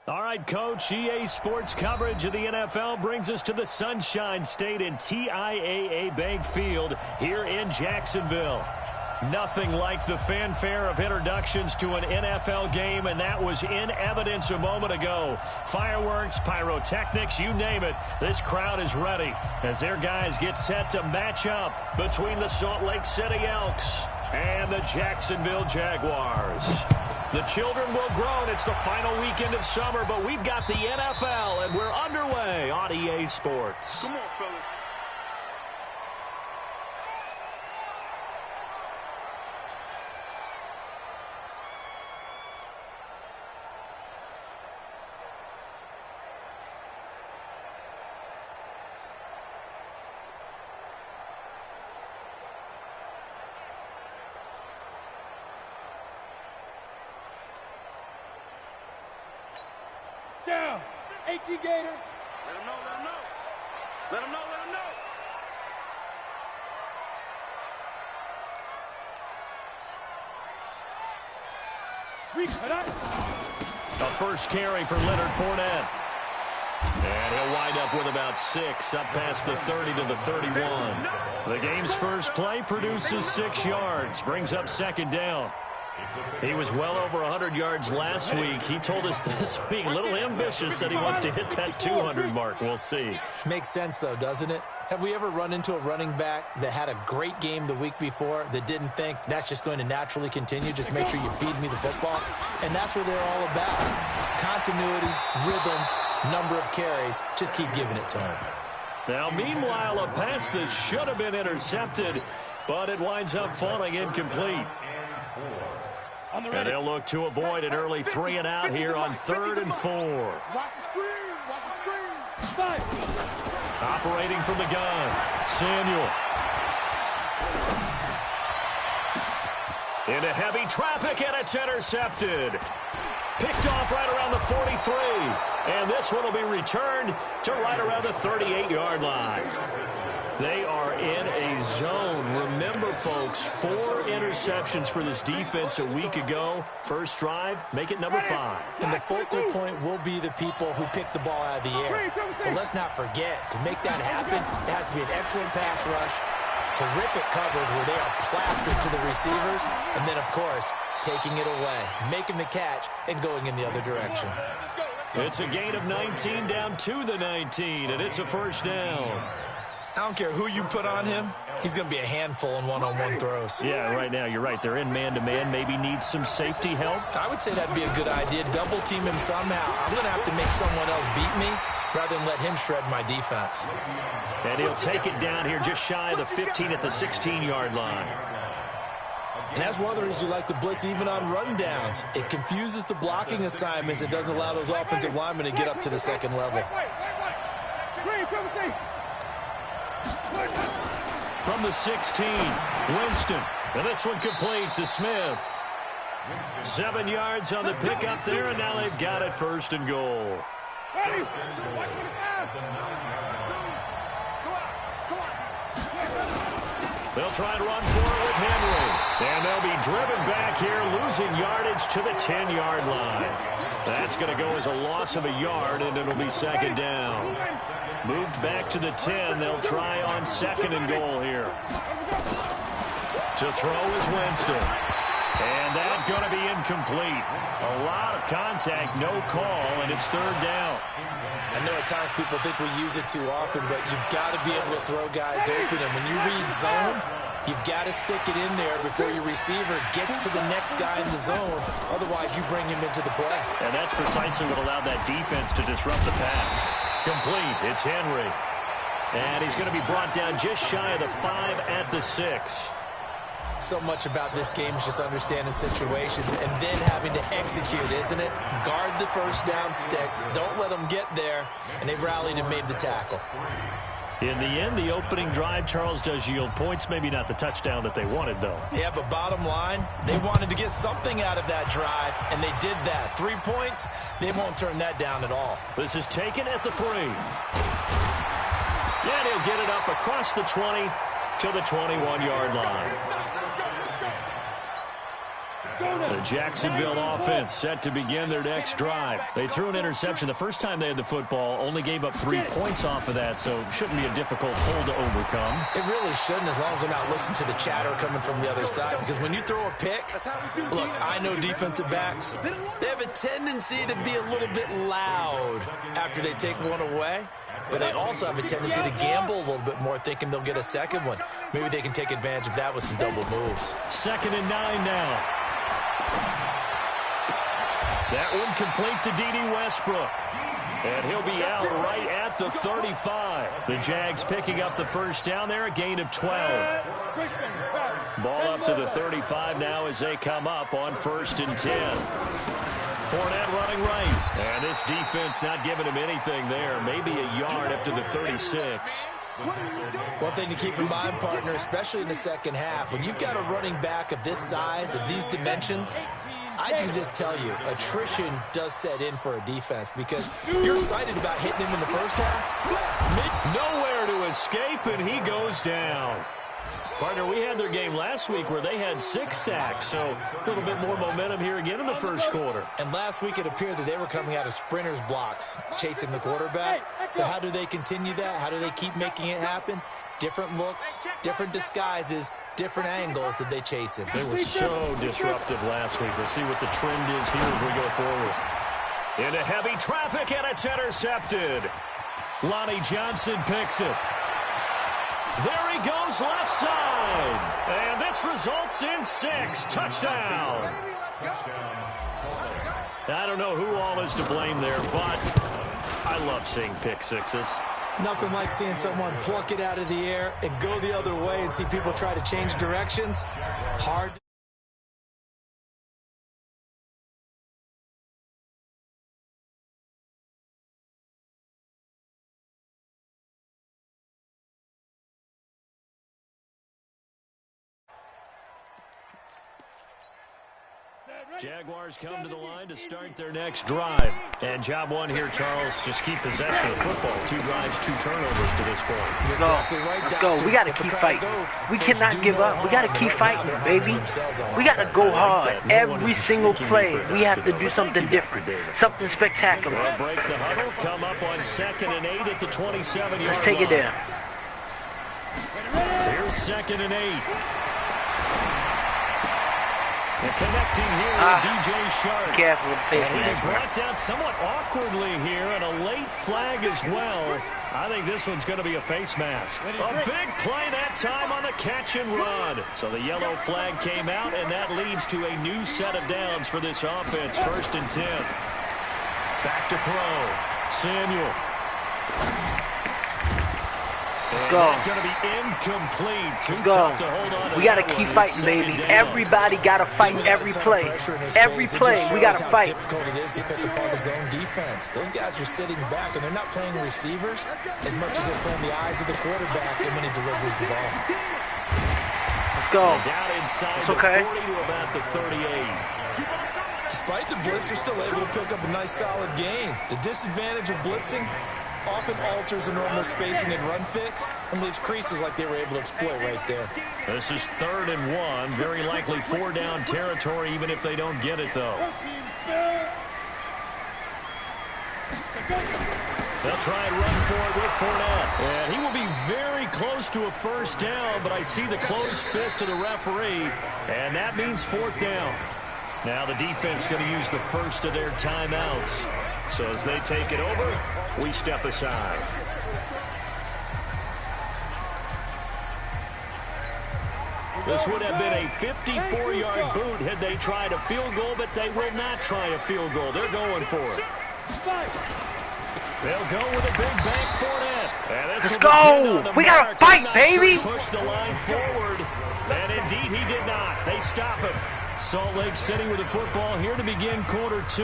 All right, Coach, EA Sports coverage of the NFL brings us to the Sunshine State in TIAA Bank Field here in Jacksonville. Nothing like the fanfare of introductions to an NFL game, and that was in evidence a moment ago. Fireworks, pyrotechnics, you name it. This crowd is ready as their guys get set to match up between the Salt Lake City Elks and the Jacksonville Jaguars. The children will groan. It's the final weekend of summer, but we've got the NFL, and we're underway on EA Sports. Come on, fellas. Down. AT Gator. Let him know, let him know. Let him know, let him know. A first carry for Leonard Fournette. And he'll wind up with about 6, up past the 30 to the 31. The game's first play produces 6 yards, brings up second down. He was well over 100 yards last week. He told us this week, a little ambitious, said he wants to hit that 200 mark. We'll see. Makes sense, though, doesn't it? Have we ever run into a running back that had a great game the week before that didn't think that's just going to naturally continue? Just make sure you feed me the football. And that's what they're all about. Continuity, rhythm, number of carries. Just keep giving it to him. Now, meanwhile, a pass that should have been intercepted, but it winds up falling incomplete. And they'll look to avoid an early 3 and out here on 3rd and 4. Watch the screen. Watch the screen. Fight. Operating from the gun, Samuel. Into heavy traffic, and it's intercepted. Picked off right around the 43. And this one will be returned to right around the 38-yard line. They are in a zone. Remember, folks, 4 interceptions for this defense a week ago. First drive, make it number 5. And the focal point will be the people who pick the ball out of the air. But let's not forget, to make that happen, it has to be an excellent pass rush, terrific coverage where they are plastered to the receivers, and then, of course, taking it away, making the catch, and going in the other direction. It's a gain of 19 down to the 19, and it's a first down. I don't care who you put on him. He's going to be a handful in one-on-one throws. Yeah, right now, you're right. They're in man-to-man. Maybe need some safety help. I would say that'd be a good idea. Double-team him somehow. I'm going to have to make someone else beat me rather than let him shred my defense. And he'll take it down here just shy of the 15 at the 16-yard line. And that's one of the reasons you like to blitz even on run downs. It confuses the blocking assignments. It doesn't allow those offensive linemen to get up to the second level. From the 16, Winston. And this one complete to Smith. 7 yards on the pickup there, and now they've got it 1st and goal. They'll try and run for it with Henry. And they'll be driven back here, losing yardage to the 10-yard line. That's going to go as a loss of a yard, and it'll be 2nd down. Moved back to the 10. They'll try on 2nd and goal here. To throw is Winston. And that's going to be incomplete. A lot of contact, no call, and it's 3rd down. I know at times people think we use it too often, but you've got to be able to throw guys open. And when you read zone, you've got to stick it in there before your receiver gets to the next guy in the zone. Otherwise, you bring him into the play. And that's precisely what allowed that defense to disrupt the pass. Complete. It's Henry. And he's going to be brought down just shy of the 5 at the 6. So much about this game is just understanding situations and then having to execute, isn't it? Guard the first down sticks. Don't let them get there. And they rallied and made the tackle. In the end, the opening drive, Charles, does yield points. Maybe not the touchdown that they wanted, though. Yeah, but bottom line, they wanted to get something out of that drive, and they did that. 3 points, they won't turn that down at all. This is taken at the 3. And he'll get it up across the 20 to the 21-yard line. The Jacksonville offense set to begin their next drive. They threw an interception the first time they had the football, only gave up 3 points off of that, so it shouldn't be a difficult hole to overcome. It really shouldn't, as long as they're not listening to the chatter coming from the other side, because when you throw a pick, look, I know defensive backs, they have a tendency to be a little bit loud after they take one away, but they also have a tendency to gamble a little bit more, thinking they'll get a second one. Maybe they can take advantage of that with some double moves. 2nd and 9 now. That one complete to D.D. Westbrook. And he'll be out right at the 35. The Jags picking up the first down there, a gain of 12. Ball up to the 35 now as they come up on 1st and 10. Fournette running right. And this defense not giving him anything there. Maybe a yard up to the 36. One thing to keep in mind, partner, especially in the second half, when you've got a running back of this size, of these dimensions, I can just tell you, attrition does set in for a defense because you're excited about hitting him in the first half. Nowhere to escape, and he goes down. Partner, we had their game last week where they had 6 sacks, so a little bit more momentum here again in the first quarter. And last week it appeared that they were coming out of sprinters blocks, chasing the quarterback. So how do they continue that? How do they keep making it happen? Different looks, different disguises, different angles that they chase him. They were so disruptive last week. We'll see what the trend is here as we go forward. Into heavy traffic, and it's intercepted. Lonnie Johnson picks it. There he goes left side. And this results in 6. Touchdown. I don't know who all is to blame there, but I love seeing pick sixes. Nothing like seeing someone pluck it out of the air and go the other way and see people try to change directions. Hard. Jaguars come to the line to start their next drive. And job one here, Charles, just keep possession of the football. 2 drives, 2 turnovers to this point. You're exactly right, Let's go. We got to keep fighting. We cannot give up. We got to keep fighting, baby. We got to go hard. Every single play, we have to do something different, something spectacular. They'll break the huddle, come up on 2nd and 8 at the 27-yard line. Let's take it there. Here's 2nd and 8. And connecting here with DJ Shark. Careful, and he brought down somewhat awkwardly here, and a late flag as well. I think this one's going to be a face mask. A big play that time on the catch and run. So the yellow flag came out, and that leads to a new set of downs for this offense. 1st and 10. Back to throw. Samuel. Go. Going to be incomplete. Too Go. tough to hold on to. We got to keep fighting, baby. Everybody got to fight every play. Every play, we got to fight. How difficult it is to pick apart his own defense. Those guys are sitting back, and they're not playing receivers as much as they're playing the eyes of the quarterback and when he delivers the ball. Let's go. Down inside It's okay. the 40 to about the 38. Despite the blitz, they're still able to pick up a nice, solid gain. The disadvantage of blitzing often alters the normal spacing and run fits and leaves creases like they were able to exploit right there. This is 3rd and 1. Very likely 4-down territory, even if they don't get it, though. They'll try and run for it with Fournette. And he will be very close to a 1st down, but I see the closed fist of the referee, and that means 4th down. Now the defense going to use the first of their timeouts. So as they take it over, we step aside. This would have been a 54-yard boot had they tried a field goal, but they will not try a field goal. They're going for it. They'll go with a big bank Fournette. Let's go. We got to fight, baby. Push the line forward, and indeed he did not. They stop him. Salt Lake City with the football here to begin quarter 2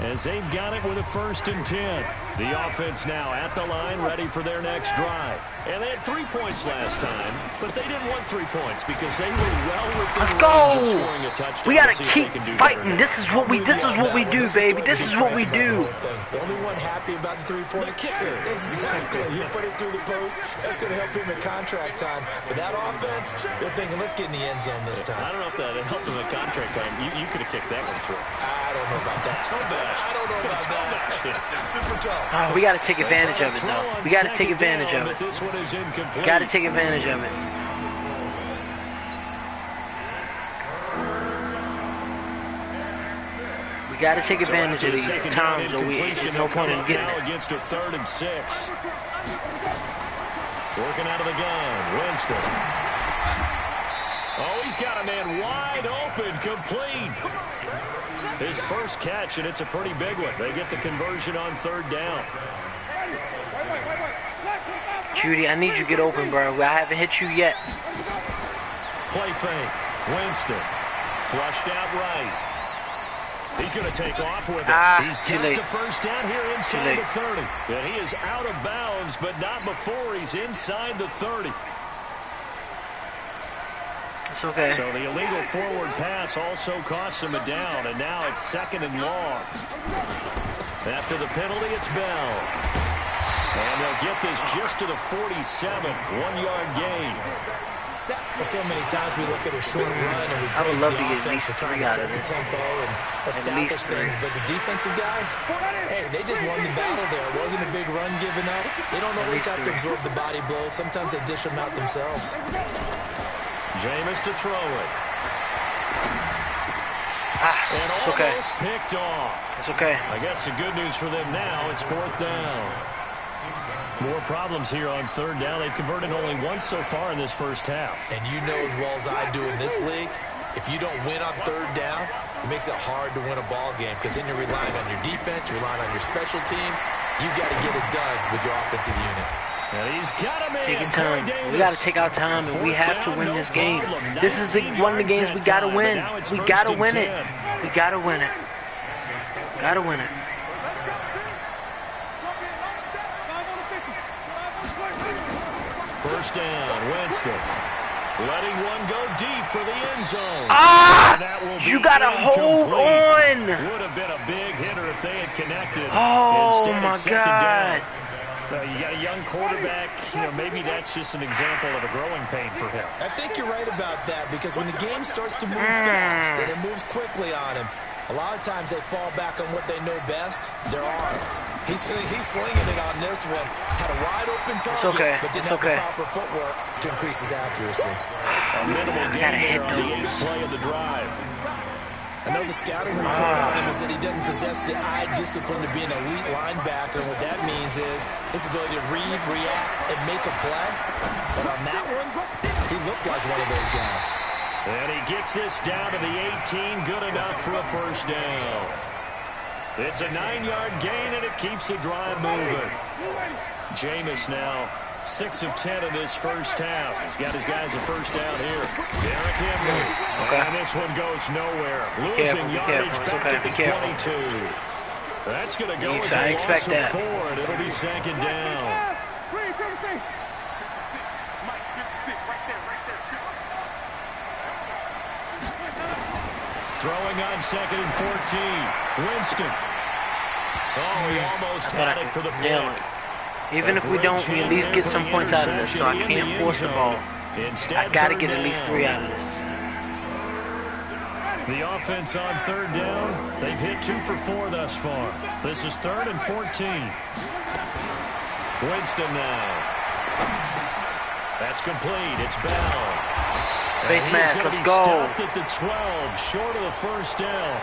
as they've got it with a 1st and 10. The offense now at the line, ready for their next drive. And they had 3 points last time, but they didn't want 3 points because they were well within Let's range of go. scoring a touchdown. We gotta to see if keep they can do fighting. better. This is what we do, baby. This is what we do. The only one happy about the 3-point kicker. Exactly. You put it through the post. That's going to help him at contract time. But that offense, they're thinking, let's get in the end zone this time. I don't know if that helped him at contract time. You could have kicked that one through. I don't know about that. I don't know about that. Super tough. Oh, we gotta take advantage of it, though. We gotta take advantage of it. This one is incomplete. Gotta take advantage of it. We gotta take advantage of these times, or there's no point in getting it. Against a 3rd and 6. Working out of the gun, Winston. Oh, he's got a man wide open, complete. His first catch, and it's a pretty big one. They get the conversion on 3rd down. Judy, I need you to get open, bro. I haven't hit you yet. Play fake. Winston. Flushed out right. He's going to take off with it. He's got the first down here inside the 30. And he is out of bounds, but not before he's inside the 30. It's okay. So the illegal forward pass also costs him a down, and now it's 2nd and long. After the penalty, it's Bell. And they'll get this just to the 47, 1-yard gain. Well, so many times we look at a short run and we praise the offense for trying to set the tempo and establish things. But the defensive guys, hey, they just won the battle there. It wasn't a big run given up. They don't always have to absorb the body blows. Sometimes they dish them out themselves. Jameis to throw it. And okay. almost picked off. It's okay. I guess the good news for them now, it's 4th down. More problems here on 3rd down. They've converted only once so far in this first half. And you know as well as I do in this league, if you don't win on 3rd down, it makes it hard to win a ball game because then you're relying on your defense, you're relying on your special teams. You've got to get it done with your offensive unit. And he's got a man. Taking time. We got to take our time, and we have to win this game. This is one of the games we got to win. We got to win it. We got to win it. Got to win it. First down, Winston. Letting one go deep for the end zone. You got to hold on. Would have been a big hitter if they had connected. Oh, instead, my God. You got a young quarterback. Maybe that's just an example of a growing pain for him. I think you're right about that because when the game starts to move fast and it moves quickly on him, a lot of times they fall back on what they know best, their arm. He's slinging it on this one. Had a wide open target, but didn't have the proper footwork to increase his accuracy. A minimal gain there on the 8th play of the drive. I know the scouting report on him is that he doesn't possess the eye discipline to be an elite linebacker. And what that means is his ability to read, react, and make a play. But on that one, he looked like one of those guys. And he gets this down to the 18, good enough for a first down. It's a 9-yard gain, and it keeps the drive moving. Jameis now 6 of 10 in this first half. He's got his guys a first down here. Derrick Henry. And this one goes nowhere. Losing yardage back at the 22. That's going to go as a loss of 4, and it'll be 2nd down. Throwing on 2nd and 14. Winston. Oh, he almost had it for the pick. Even if we don't, we at least get some points out of this, so I can't force the ball. I got to get at least 3 out of this. The offense on 3rd down, they've hit 2 for 4 thus far. This is 3rd and 14. Winston now. That's complete. It's Bell. Face mask, let's go. Stopped at the 12, short of the first down.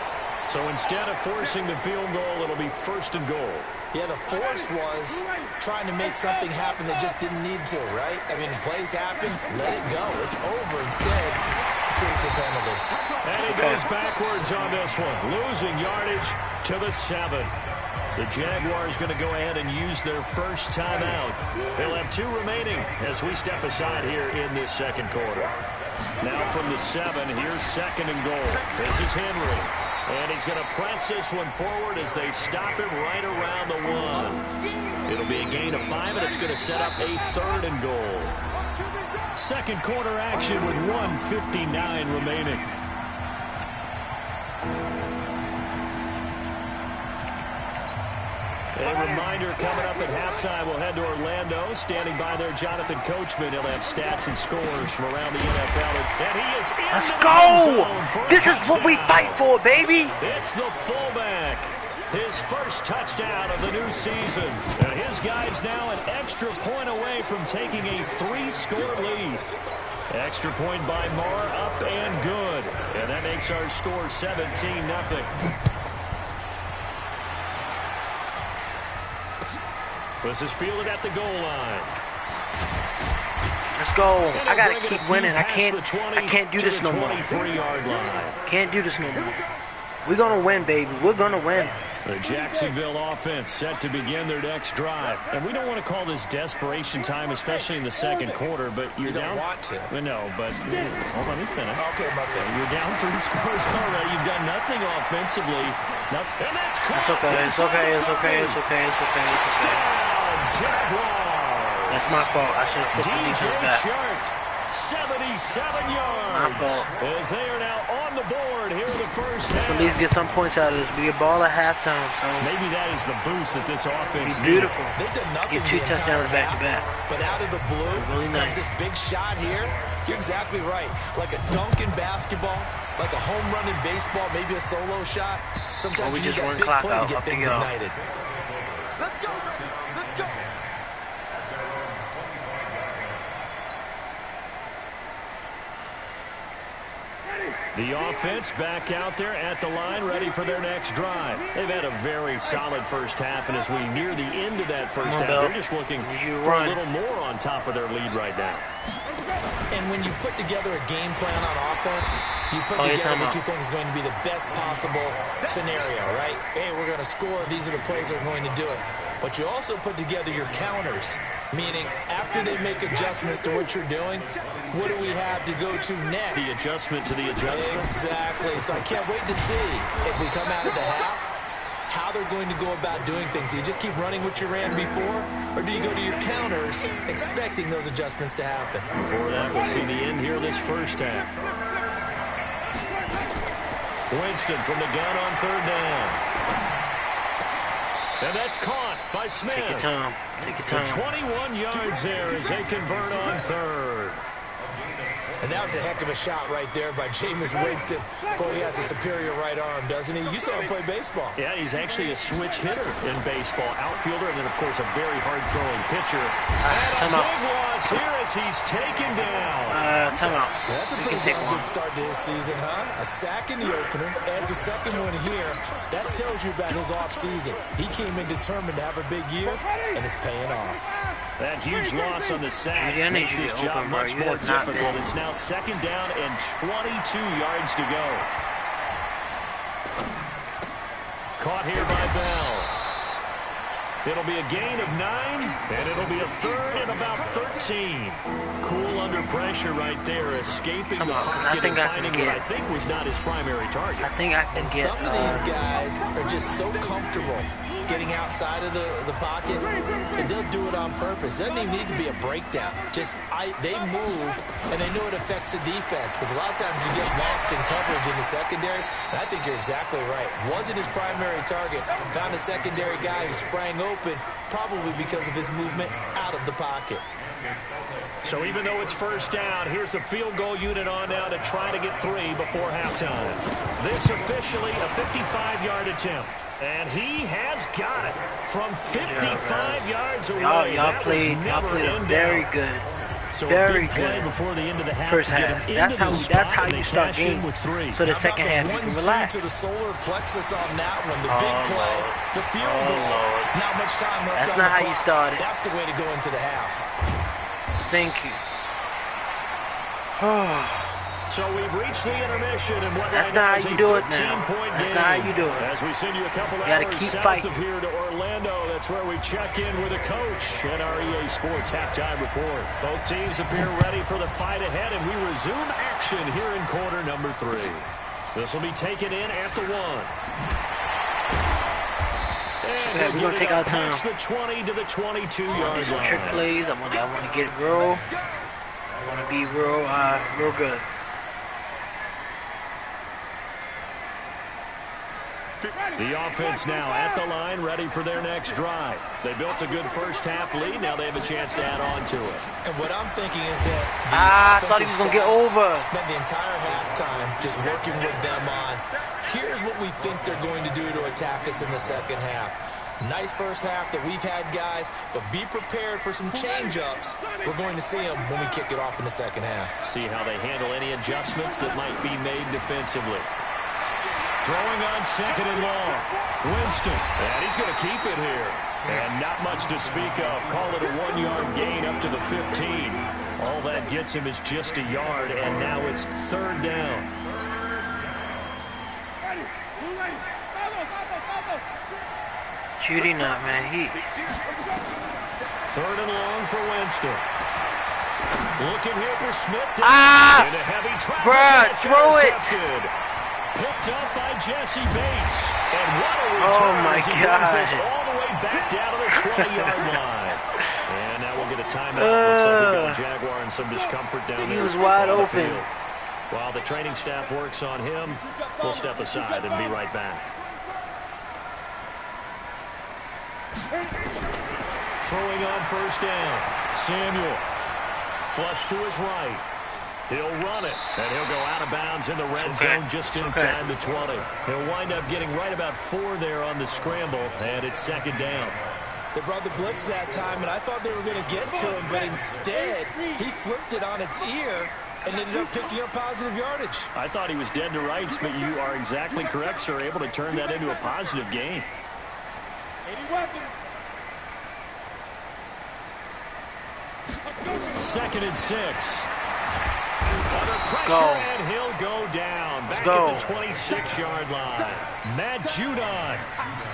So instead of forcing the field goal, it'll be 1st and goal. Yeah, the force was trying to make something happen that just didn't need to, right? I mean, plays happen, let it go. It's over. Instead, he creates a penalty. And he goes backwards on this one, losing yardage to the 7. The Jaguars going to go ahead and use their first timeout. They'll have 2 remaining as we step aside here in this second quarter. Now from the 7, here's 2nd and goal. This is Henry. And he's going to press this one forward as they stop it right around the 1. It'll be a gain of 5, and it's going to set up a 3rd and goal. Second quarter action with 1:59 remaining. A reminder coming up at halftime, we'll head to Orlando. Standing by there, Jonathan Coachman. He'll have stats and scores from around the NFL. And he is in Let's the go! end zone for a This is what we touchdown. fight for, baby! It's the fullback. His first touchdown of the new season. And his guy's now an extra point away from taking a 3-score lead. Extra point by Marr, up and good. And that makes our score 17-0. This is fielded at the goal line. Let's go. I gotta keep winning. I can't do this no more. 23-yard line. Can't do this no more. We're gonna win, baby. We're gonna win. The Jacksonville offense set to begin their next drive. And we don't want to call this desperation time, especially in the second quarter, but you're down. You don't want to. No, but hold on, let me finish. Okay, okay. You're down 3 scores already. You've done nothing offensively. And that's caught. It's okay. It's okay. It's okay. It's okay. It's okay. It's okay. Jaguars. That's my fault. I should have put the defense back. Shark, 77 yards. My fault. As they are now on the board here in the first half. At least get some points out of this. Be a ball at halftime. So Maybe that is the boost that this offense be beautiful. They've done nothing Get 2 the entire touchdowns back to back. But out of the blue Really comes nice. this big shot here. You're exactly right. Like a dunk in basketball, like a home run in baseball, maybe a solo shot. Sometimes we you need just that run big clock play out. to get I'll things figure it out. ignited. Let's go. Let's go. The offense back out there at the line, ready for their next drive. They've had a very solid first half, and as we near the end of that first half, they're just looking for a little more on top of their lead right now. And when you put together a game plan on offense, you put together what you think is going to be the best possible scenario, right? Hey, we're going to score. These are the plays that are going to do it. But you also put together your counters, meaning after they make adjustments to what you're doing, what do we have to go to next? The adjustment to the adjustment. Exactly. So I can't wait to see if we come out of the half, how they're going to go about doing things. Do you just keep running what you ran before, or do you go to your counters expecting those adjustments to happen? Before that, we'll see the end here this first half. Winston from the gun on 3rd down. And that's caught by Smith. Take your time. Take your time. 21 yards there as they convert on 3rd. And that was a heck of a shot right there by Jameis Winston. Boy, he has a superior right arm, doesn't he? You saw him play baseball. Yeah, he's actually a switch hitter in baseball. Outfielder, and then, of course, a very hard-throwing pitcher. And a big loss here as he's taken down. Time out. Yeah, that's a pretty darn good start to his season, huh? A sack in the opener, adds a second one here. That tells you about his offseason. He came in determined to have a big year, and it's paying off. That huge loss on the sack makes this job much more difficult. It's now 2nd down and 22 yards to go. Caught here by Bell. It'll be a gain of 9, and it'll be a 3rd and about 13. Cool under pressure right there, escaping the pocket and finding what I think was not his primary target. I think I can get. Some of these guys are just so comfortable getting outside of the pocket, and they'll do it on purpose. It doesn't even need to be a breakdown. They move, and they know it affects the defense, because a lot of times you get lost in coverage in the secondary, and I think you're exactly right. Wasn't his primary target. Found a secondary guy who sprang open, probably because of his movement out of the pocket. So even though it's 1st down, here's the field goal unit on now to try to get 3 before halftime. This officially a 55-yard attempt. And he has got it from 55 yards away. Y'all played very good. So very a big play good. before the end of the half First to get half. him into the spot, That's how and you they start cash in games. with 3. So the second half, you can relax. To the solar plexus on that one. The big play, the field goal. Not much time left That's on not the how you clock. started. That's the way to go into the half. Thank you. So we've reached the intermission, and what That's right not now how is you a do it now. 13-point That's game. not how you do it. As we send you a couple gotta hours keep south fighting. of here to Orlando, that's where we check in with a coach at our EA Sports Halftime Report. Both teams appear ready for the fight ahead, and we resume action here in quarter number 3. This will be taken in at the 1. Okay, we're gonna take our time. Past the 20 to the 22-yard line. Trick plays. I want to get real. I want to be real good. The offense now at the line, ready for their next drive. They built a good first-half lead. Now they have a chance to add on to it. And what I'm thinking is that I thought he was going to get over. Spent the entire halftime just working with them on, here's what we think they're going to do to attack us in the second half. Nice first half that we've had, guys, but be prepared for some change-ups. We're going to see them when we kick it off in the second half. See how they handle any adjustments that might be made defensively. Throwing on 2nd and long. Winston, and he's going to keep it here. And not much to speak of. Call it a 1-yard gain up to the 15. All that gets him is just a yard, and now it's 3rd down. Shooting up, man. 3rd and long for Winston. Looking here for Smith. Ah! Into heavy traffic. Bruh, throw it. Picked up by Jesse Bates. And what a return as he brings us all the way back down to the 20-yard line. And now we'll get a timeout. Looks like we've got a Jaguar and some discomfort down there. He was wide open. While the training staff works on him, we'll step aside and be right back. Throwing on 1st down. Samuel. Flush to his right. He'll run it, and he'll go out of bounds in the red zone just inside the 20. He'll wind up getting right about 4 there on the scramble, and it's 2nd down. They brought the blitz that time, and I thought they were going to get to him, but instead, he flipped it on its ear and ended up picking up positive yardage. I thought he was dead to rights, but you are exactly correct, sir, able to turn that into a positive gain. 2nd and 6. Under pressure, and he'll go down. Back at the 26-yard line. Matt Judon.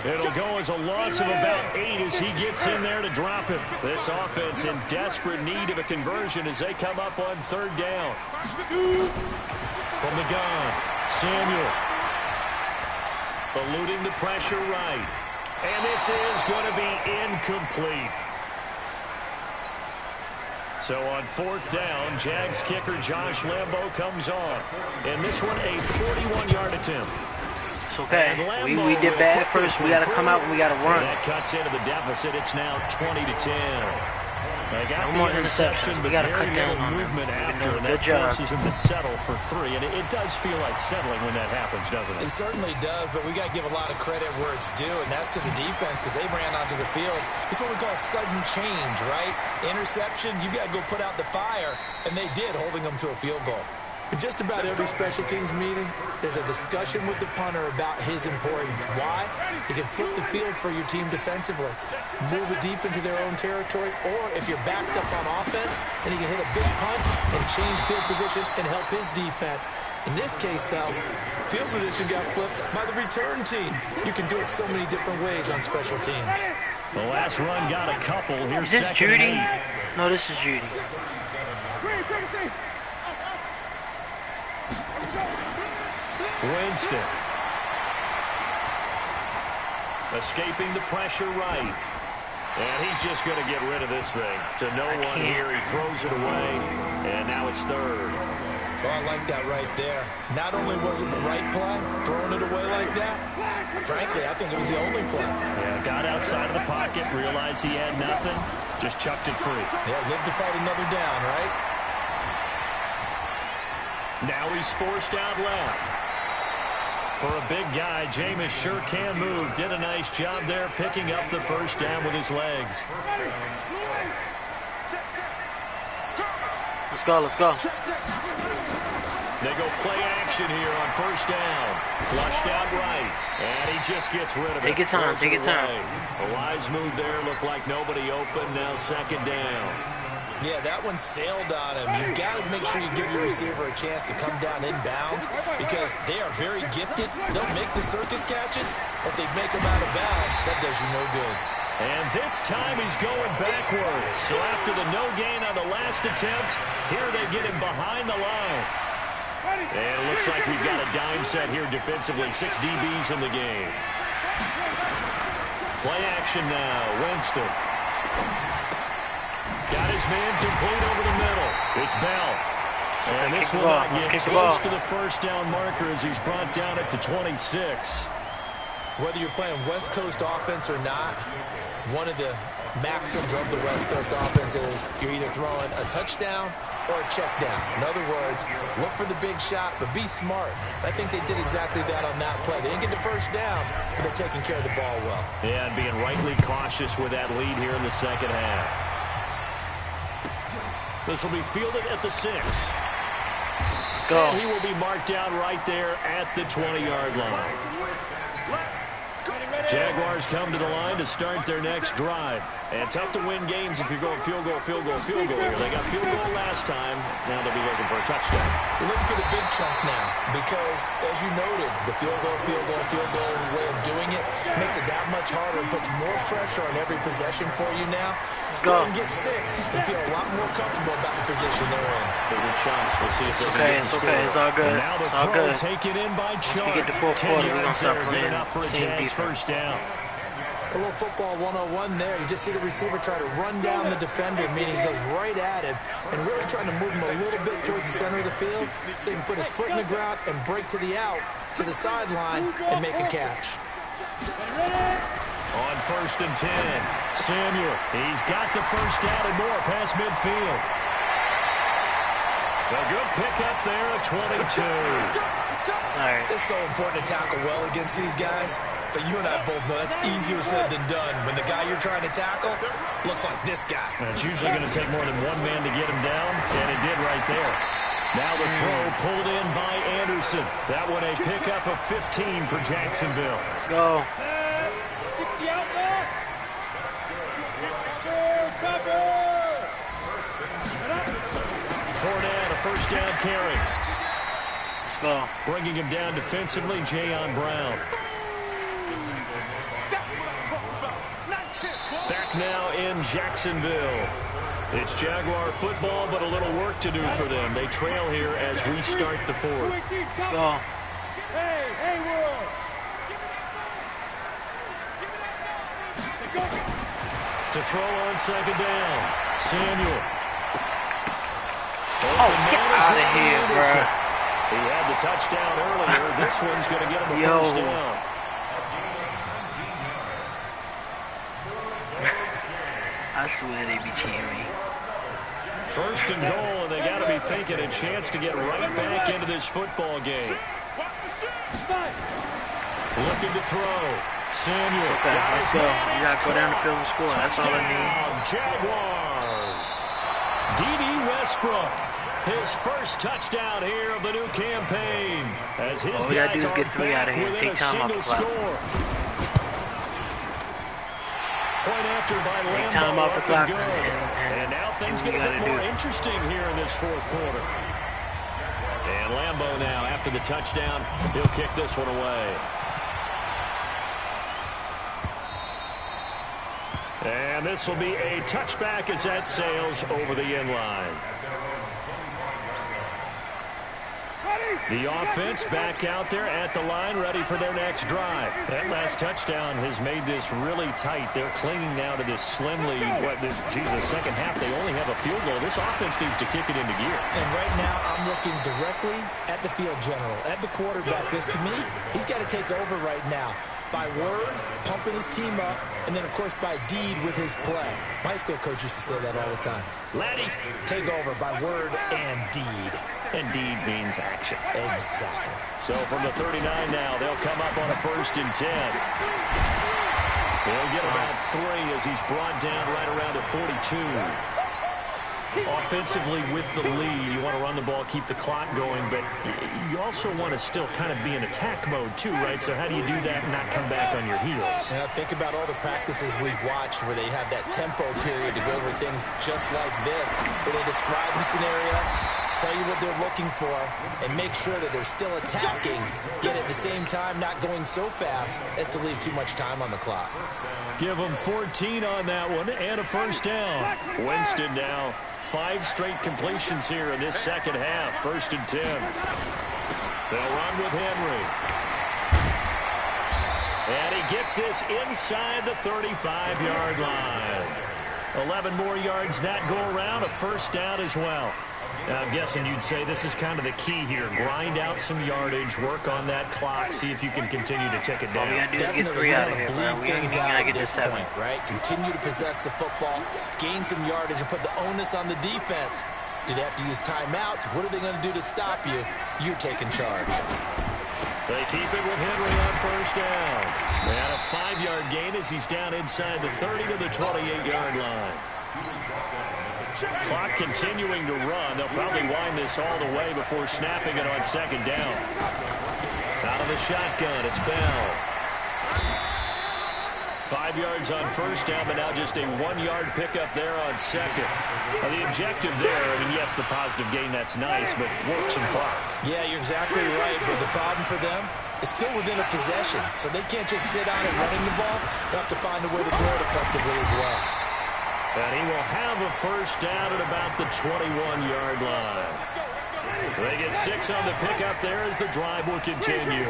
It'll go as a loss of about 8 as he gets in there to drop him. This offense in desperate need of a conversion as they come up on 3rd down. From the gun, Samuel. Eluding the pressure right. And this is going to be incomplete. So on 4th down, Jags kicker Josh Lambo comes on. And this one a 41-yard attempt. It's okay. We did bad first. We got to come out and we got to run. That cuts into the deficit. It's now 20-10. They got no the interception, but very little movement after, and that forces him to settle for 3. And it does feel like settling when that happens, doesn't it? It certainly does, but we got to give a lot of credit where it's due, and that's to the defense because they ran onto the field. It's what we call sudden change, right? Interception, you got to go put out the fire, and they did, holding them to a field goal. In just about every special teams meeting, there's a discussion with the punter about his importance. Why? He can flip the field for your team defensively, move it deep into their own territory, or if you're backed up on offense, then he can hit a big punt and change field position and help his defense. In this case, though, field position got flipped by the return team. You can do it so many different ways on special teams. The last run got a couple. Here's is this 2nd Judy? and 8. No, this is Judy. Winston. Escaping the pressure right. And he's just going to get rid of this thing. To no one here. He throws it away. And now it's 3rd. Oh, I like that right there. Not only was it the right play, throwing it away like that, frankly, I think it was the only play. Yeah, got outside of the pocket, realized he had nothing, just chucked it free. Yeah, live to fight another down, right? Now he's forced out left. For a big guy, Jameis sure can move. Did a nice job there picking up the 1st down with his legs. Let's go, let's go. They go play action here on 1st down. Flushed out right. And he just gets rid of it. Take your time, take your time. A wise move there. Looked like nobody open. Now 2nd down. Yeah, that one sailed on him. You've got to make sure you give your receiver a chance to come down inbounds because they are very gifted. They'll make the circus catches, but they make them out of bounds. That does you no good. And this time he's going backwards. So after the no gain on the last attempt, here they get him behind the line. And it looks like we've got a dime set here defensively. 6 DBs in the game. Play action now. Winston. Got his man complete over the middle. It's Bell. And this will not get close to the first down marker as he's brought down at the 26. Whether you're playing West Coast offense or not, one of the maxims of the West Coast offense is you're either throwing a touchdown or a check down. In other words, look for the big shot, but be smart. I think they did exactly that on that play. They didn't get the first down, but they're taking care of the ball well. Yeah, and being rightly cautious with that lead here in the second half. This will be fielded at the 6. Go. And he will be marked down right there at the 20-yard line. Jaguars come to the line to start their next drive. And tough to win games if you're going field goal, field goal, field goal here. They got field goal last time. Now they'll be looking for a touchdown. You're looking for the big chunk now because, as you noted, the field goal way of doing it makes it that much harder and puts more pressure on every possession for you now. Go and get 6 and feel a lot more comfortable about the position they're in. Bigger chunks. We'll see if they can get the score. It's all good. And now the throw taken in by Chuck. We get the fourth quarter, we're going to start playing enough for a Jags first down. A little football 101 there. You just see the receiver try to run down the defender, meaning he goes right at him and really trying to move him a little bit towards the center of the field so he can put his foot in the ground and break to the out, to the sideline, and make a catch. On 1st and 10, Samuel. He's got the first down and more past midfield. A good pickup there at 22. Right. It's so important to tackle well against these guys, but you and I both know that's easier said than done. When the guy you're trying to tackle looks like this guy. And it's usually going to take more than one man to get him down, and it did right there. Now the throw pulled in by Anderson. That one a pickup of 15 for Jacksonville. Go. 4 down, a first down carry. Go. Bringing him down defensively, Jayon Brown. Back now in Jacksonville. It's Jaguar football, but a little work to do for them. They trail here as we start the 4th. Go. To throw on 2nd down. Samuel. Oh, get out of here, bro. He had the touchdown earlier. This one's going to get him a first down. I swear they be cheating me. 1st and goal, and they got to be thinking a chance to get right back into this football game. Looking to throw. Samuel. Okay, let's go. You got to go down the field and score. That's all I need. Jaguars. D.D. Westbrook. His first touchdown here of the new campaign. As his all we got to guys do is are get 3 out of here and take time off the clock. Point after by Lambo. Time off the clock. And now things get a bit more interesting here in this 4th quarter. And Lambo now, after the touchdown, he'll kick this one away. And this will be a touchback as that sails over the end line. The offense back out there at the line, ready for their next drive. That last touchdown has made this really tight. They're clinging now to this slim lead. Second half, they only have a field goal. This offense needs to kick it into gear. And right now, I'm looking directly at the field general, at the quarterback. Because to me, he's got to take over right now. By word, pumping his team up, and then, of course, by deed with his play. My high school coach used to say that all the time. Laddie, take over by word and deed. And deed means action. Exactly. So from the 39 now, they'll come up on a 1st and 10. They'll get about 3 as he's brought down right around the 42. Offensively with the lead, you want to run the ball, keep the clock going, but you also want to still kind of be in attack mode too, right? So how do you do that and not come back on your heels? Now think about all the practices we've watched where they have that tempo period to go over things just like this, where they describe the scenario, tell you what they're looking for, and make sure that they're still attacking, yet at the same time not going so fast as to leave too much time on the clock. Give them 14 on that one and a first down. Winston now 5 straight completions here in this second half. 1st and 10. They'll run with Henry. And he gets this inside the 35-yard line. 11 more yards that go around, a first down as well. Now, I'm guessing you'd say this is kind of the key here. Grind out some yardage, work on that clock, see if you can continue to tick it down. Definitely want to bleed things out at this point, right? Continue to possess the football, gain some yardage, and put the onus on the defense. Do they have to use timeouts? What are they going to do to stop you? You're taking charge. They keep it with Henry on first down. And a 5-yard gain as he's down inside the 30 to the 28-yard line. Clock continuing to run. They'll probably wind this all the way before snapping it on second down. Out of the shotgun, it's Bell. 5 yards on first down, but now just a 1-yard pickup there on second. Now the objective there, I mean, yes, the positive gain, that's nice, but work some clock. Yeah, you're exactly right, but the problem for them is still within a possession, so they can't just sit on it running the ball. They'll have to find a way to throw it effectively as well. And he will have a first down at about the 21-yard line. They get 6 on the pickup there as the drive will continue.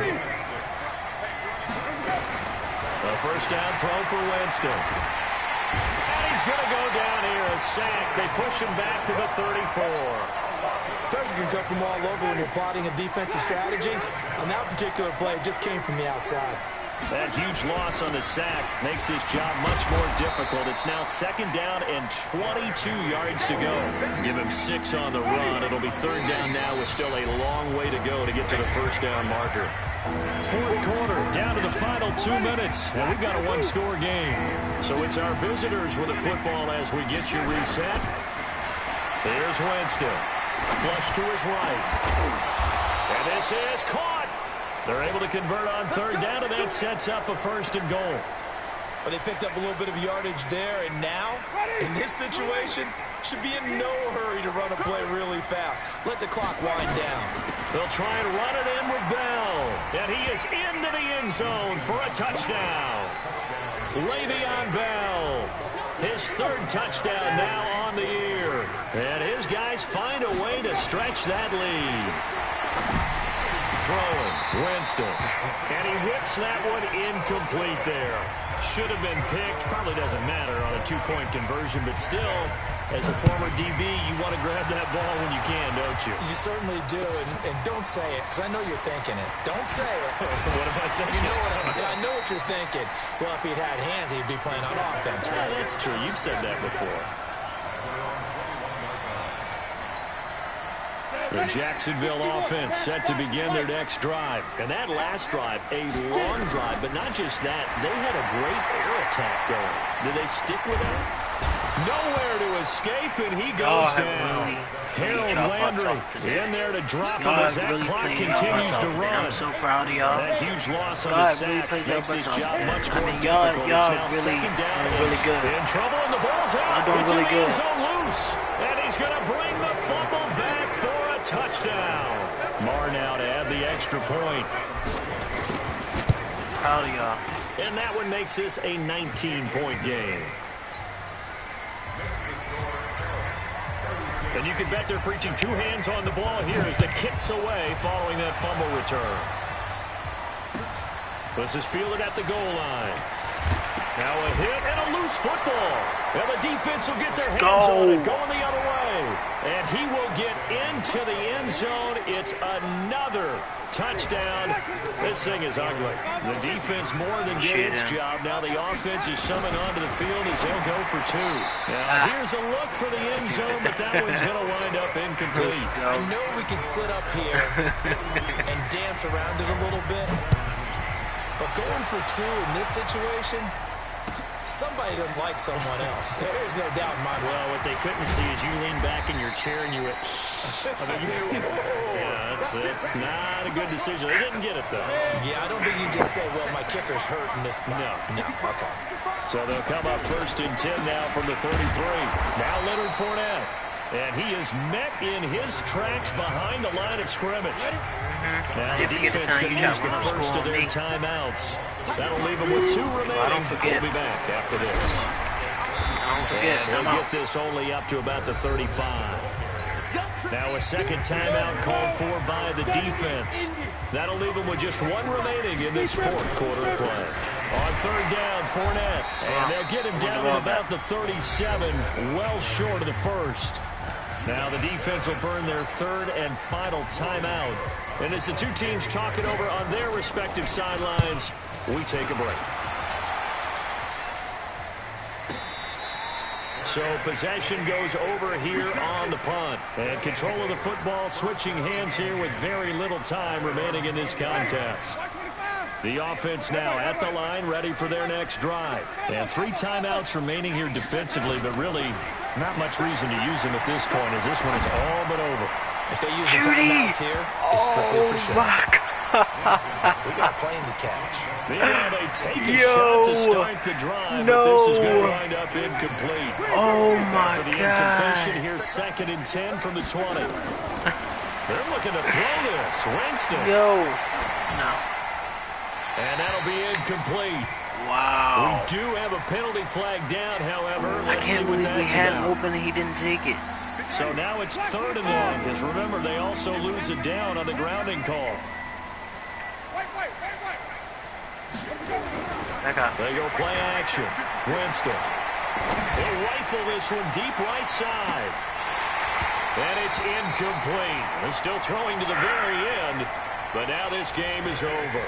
A first down throw for Winston. And he's going to go down here, a sack. They push him back to the 34. Pressure can come from all over when you're plotting a defensive strategy. On that particular play, it just came from the outside. That huge loss on the sack makes this job much more difficult. It's now second down and 22 yards to go. Give him 6 on the run. It'll be third down now with still a long way to go to get to the first down marker. Fourth quarter, down to the final 2 minutes. And we've got a 1-score game. So it's our visitors with the football as we get you reset. Here's Winston. Flush to his right. And this is caught. They're able to convert on third down, and that sets up a 1st and goal. But they picked up a little bit of yardage there, and now, in this situation, should be in no hurry to run a play really fast. Let the clock wind down. They'll try and run it in with Bell, and he is into the end zone for a touchdown. Le'Veon Bell, his 3rd touchdown now on the year. And his guys find a way to stretch that lead. Throwing, Winston, and he whips that one incomplete there. Should have been picked, probably doesn't matter on a 2-point conversion, but still, as a former DB, you want to grab that ball when you can, don't you? You certainly do, and don't say it, because I know you're thinking it. Don't say it. What am I thinking? You know I know what you're thinking. Well, if he'd had hands, he'd be playing on offense, right? Yeah, that's true. You've said that before. The Jacksonville offense set to begin their next drive. And that last drive, a long drive, but not just that. They had a great air attack going. Did they stick with that? Nowhere to escape, and he goes down. Harold Landry in there to drop him as that clock continues to run. I'm so proud of y'all. That huge loss on the sack makes this job much more difficult. Y'all it's now second down and really good. in trouble, and the ball's out. It's in really the end good. zone loose, and he's going to bring the fumble back for a touchdown. Marr now to add the extra point. Proud of y'all. And that one makes this a 19-point game. And you can bet they're preaching 2 hands on the ball here as the kick's away following that fumble return. This is fielded at the goal line. Now a hit and a loose football. And the defense will get their hands on it, going the other way. And he will get into the end zone. It's another touchdown. This thing is ugly. The defense more than did its job. Now the offense is summoned onto the field as they'll go for 2. Now here's a look for the end zone, but that one's going to wind up incomplete. I know we can sit up here and dance around it a little bit, but going for 2 in this situation, somebody doesn't like someone else. There's no doubt in my mind. Well, what they couldn't see is you lean back in your chair and you went, yeah, it's not a good decision. They didn't get it, though. Yeah, I don't think you just say, well, my kicker's hurt in this spot. No, okay. So they'll come up 1st and 10 now from the 33. Now Leonard Fournette. And he is met in his tracks behind the line of scrimmage. Now the defense going to use the first of their timeouts. That'll leave them with 2 remaining. We'll be back after this. They'll get this only up to about the 35. Now a second timeout called for by the defense. That'll leave them with just 1 remaining in this 4th quarter of play. On 3rd down, Fournette. And they'll get him down at about the 37, well short of the 1st. Now the defense will burn their 3rd and final timeout. And as the 2 teams talk it over on their respective sidelines, we take a break. So possession goes over here on the punt. And control of the football switching hands here with very little time remaining in this contest. The offense now at the line, ready for their next drive. And 3 timeouts remaining here defensively, but really not much reason to use them at this point, as this one is all but over. If they use the timeouts here, it's strictly for show. We got a plane to catch. Yeah, they take a shot to start the drive, but this is going to wind up incomplete. Oh, my After the incompletion, here's 2nd and 10 from the 20. They're looking to throw this. Winston. No. And that'll be incomplete. Wow. We do have a penalty flag down, however. I Let's see can't what believe we that's had about. him open and he didn't take it. So now it's 3rd and long, because remember, they also lose it down on the grounding call. They go play action. Winston. They'll rifle this one deep right side. And it's incomplete. They're still throwing to the very end, but now this game is over.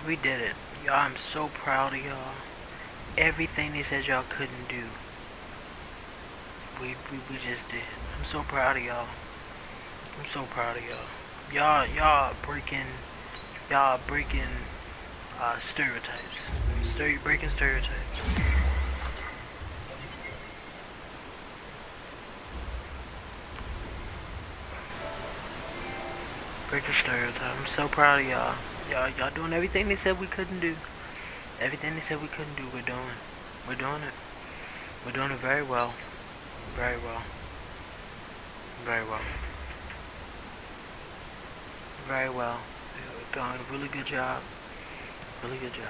We did it. Y'all, I'm so proud of y'all. Everything they said y'all couldn't do, we just did. I'm so proud of y'all. I'm so proud of y'all. Y'all breaking stereotypes. Breaking stereotypes. Breaking stereotypes. I'm so proud of y'all. Y'all doing everything they said we couldn't do. Everything they said we couldn't do, we're doing. We're doing it. We're doing it very well. Very well. Very well. Very well. We're doing a really good job. Really good job.